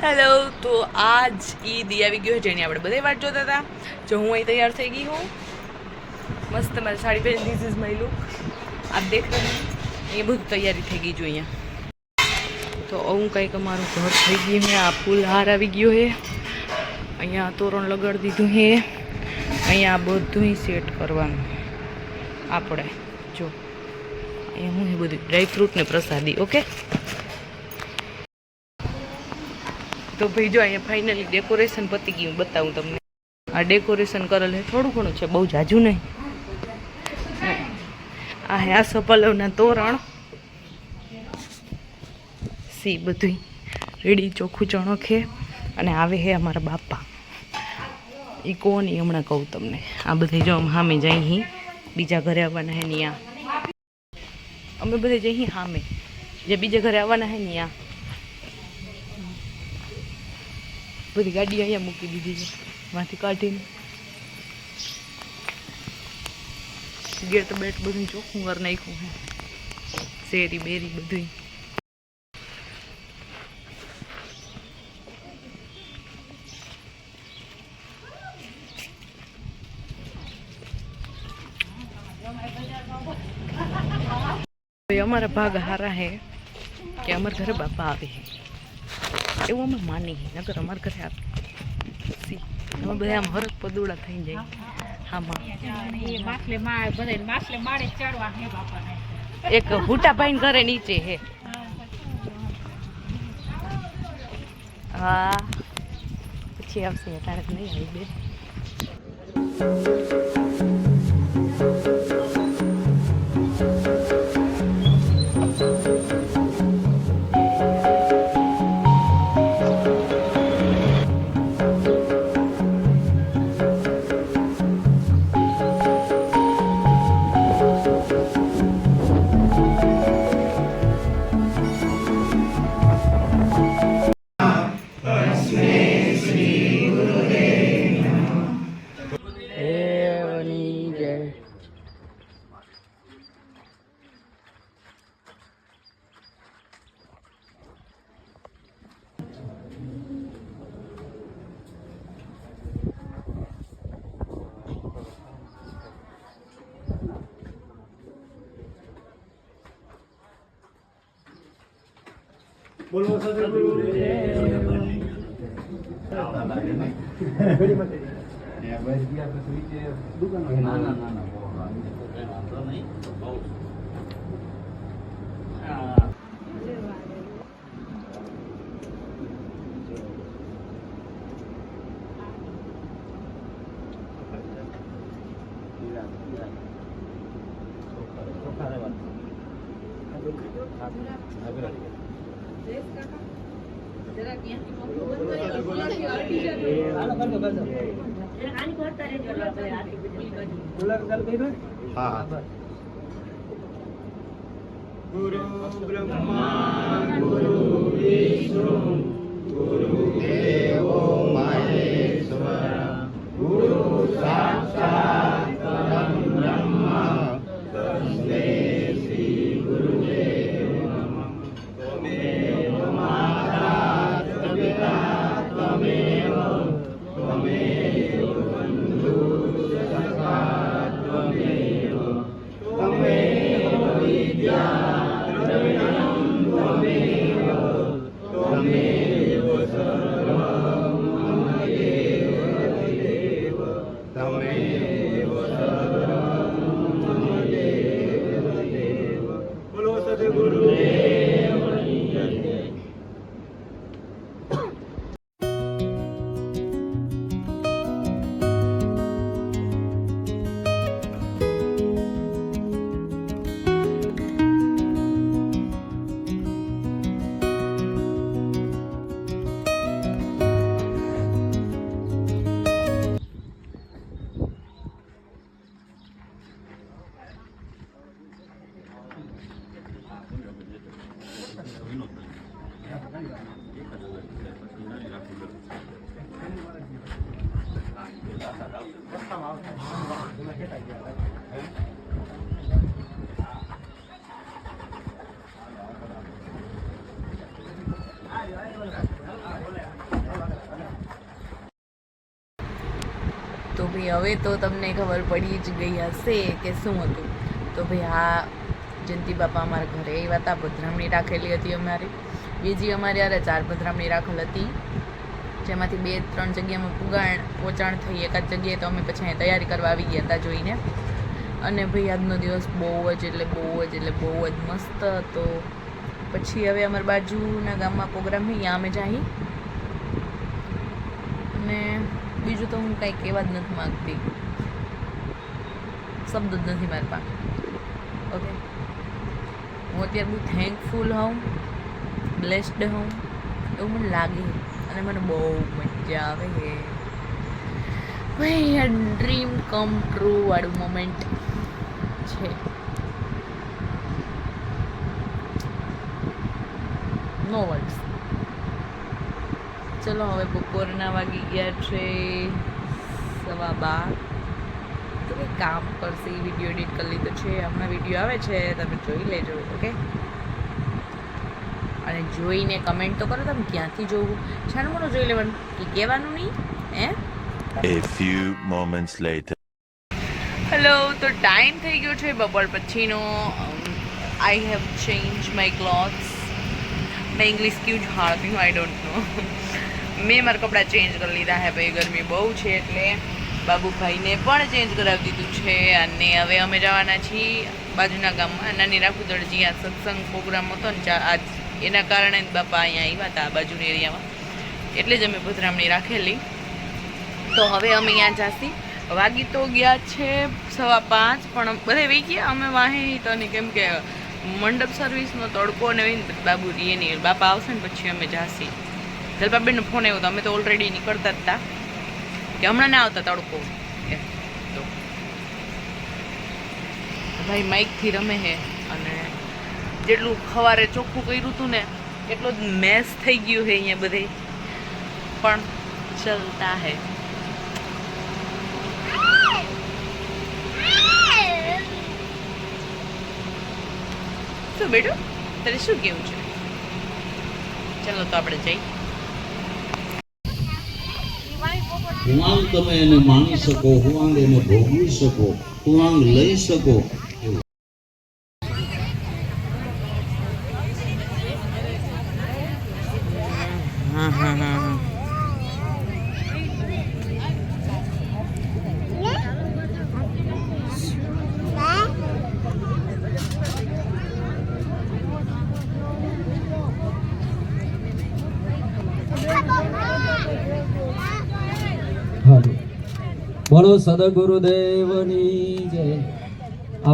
Hello, તો આજ ઈદ આવી ગયો જેની આપણે બધે વાટ જોતા હતા. જો હું અહીં તૈયાર થઈ ગઈ હું, મસ્ત મારી સાડી પહેરી, ધીસ ઇઝ માય લુક. આપ દેખ રહે એ બધું તૈયારી થઈ ગઈ જો અહીંયા. તો હું કંઈક અમારું ઘર થઈ ગયું છે. આ ફૂલ હાર આવી ગયો છે. અહીંયા તોરણ લગાડી દીધું છે. અહીંયા બધું સેટ કરવાનું આપણે. જો અહીંયા હું એ બધું ડ્રાયફ્રૂટ ને પ્રસાદી. ઓકે, તો ભાઈ જો અહીંયા ફાઇનલી ડેકોરેશન પતી ગયું. બતાવું તમને. આ ડેકોરેશન કરેલ છે, થોડું ઘણું છે, બહુ જાજુ નહીં. આ હે આ સપલવના તોરણ સી બધું રેડી. ચોખ્ખું ચણોખે અને આવે હે અમારા બાપા. એ કોણ એ હમણાં કહું તમને. આ બધી જો સામે જઈ બીજા ઘરે આવવાના હે ને અમે બધે જઈ સામે જે બીજા ઘરે આવવાના હે ને બધી ગાડી અહીંયા મૂકી દીધી છે, માંથી કાઢીને. ગેટ બેટ બધું ચોખ્ખું કરી નાખ્યું છે, શેરી બેરી બધું. અમારા ભાગ હારા હે કે અમારા ઘરે બાપા આવે છે, એવું અમે માની. નગર અમારા ઘરે આવે અમે બધા આમ હરક પદુડા થઈ જાય. એક ભૂટાભાઈ ઘરે નીચે હે. હા, પછી આવશે તારક નહીં આવી બે. બોલો ગુરુ બ્રહ્મા ગુરુ વિષ્ણુ ગુરુ દેવો મહેશ્વર ગુરુ સાક્ષાત પરમ બ્રહ્મ તસ્મૈ શ્રી ગુરુદેવ નમઃ. ત્વમેવ માતા પિતા ત્વમેવ બંધુ સખા ત્વમેવ ત્વમેવ વિદ્યા ત્વમેવ સર્વં મમ દેવ ત્વમેવ સર્વં મમ દેવ. બોલો સદગુરુદેવની જય. ભાઈ હવે તો તમને ખબર પડી જ ગઈ હશે કે શું હતું. તો ભાઈ આ જયંતિ બાપા અમારા ઘરે આવ્યા હતા, પધરામણી રાખેલી હતી અમારી. બીજી અમારી યારે 4 પધરામણી રાખેલ હતી, જેમાંથી 2-3 જગ્યામાં પહોંચાણ થઈ. એકાદ જગ્યાએ તો અમે પછી અહીં તૈયારી કરવા આવી ગયા હતા જોઈને. અને ભાઈ આજનો દિવસ બહુ જ મસ્ત હતો. પછી હવે અમારી બાજુના ગામમાં પ્રોગ્રામ છે, ત્યાં અમે જઈએ. અને બીજું તો હું કાંઈ કહેવા જ નથી માગતી, શબ્દ જ નથી મારી પાસે. ઓકે, હું અત્યારે બહુ થેન્કફુલ હોઉં, બ્લેસ્ડ હોઉં એવું મને લાગે અને મને બહુ મજા આવે છે. ભાઈ આ ડ્રીમ કમ ટ્રુ વાળું મોમેન્ટ છે. નો વર્ડ્સ. ચલો હવે બપોરના વાગી ગયા છે 12:15. તો કંઈ કામ કરશે, વિડીયો એડિટ કરી લીધો છે, હમણાં વિડીયો આવે છે, તમે જોઈ લેજો. ઓકે, અને જોઈને કમેન્ટ તો કરો તમે ક્યાંથી જોવું. છાનું મોનું જોઈ લેવાનું, કે કહેવાનું નહીં હે. A few moments later. Hello, તો ટાઈમ થઈ ગયો છે બપોર પછીનો. I have change my clothes. મેં ઇંગ્લિશ ક્યું જ હારતી હું, આઈ ડોન્ટ નો. મેં મારા કપડાં ચેન્જ કરી લીધા હે ભાઈ, ગરમી બહુ છે એટલે બાબુભાઈને પણ ચેન્જ કરાવી દીધું છે. અને હવે અમે જવાના છીએ બાજુના ગામમાં, નાની રાખુદળ, જ્યાં સત્સંગ પ્રોગ્રામ હતો ને આજ, એના કારણે બાપા અહીંયા આવ્યા હતા બાજુના એરિયામાં, એટલે જ અમે પધરામણી રાખેલી. તો હવે અમે અહીંયા જાસી. વાગી તો ગયા છે 5:15, પણ બધે વહી ગયા અમે વાહે તો નહીં, કેમ કે મંડપ સર્વિસનો તડકો ને બાબુ રીએ નહીં. બાપા આવશે ને પછી અમે જાસી. જલપાબેનનો ફોન આવ્યો તો અમે તો ઓલરેડી નીકળતા જ હતા કે હમણાં ના આવતા તડકો. તો ભાઈ માઇકથી રમે છે, અને જેટલું સવારે ચોખ્ખું કર્યું હતું ને એટલું જ મેસ થઈ ગયું છે અહીંયા બધે, પણ ચલતા હે. શું બેટું, તારે શું કેવું છે? ચાલો તો આપણે જઈ. હુઆંગ તમે એને માણી શકો, હુઆંગ એને ભોગવી શકો, હુઆંગ લઈ શકો. બોલો સદગુરુદેવની જય.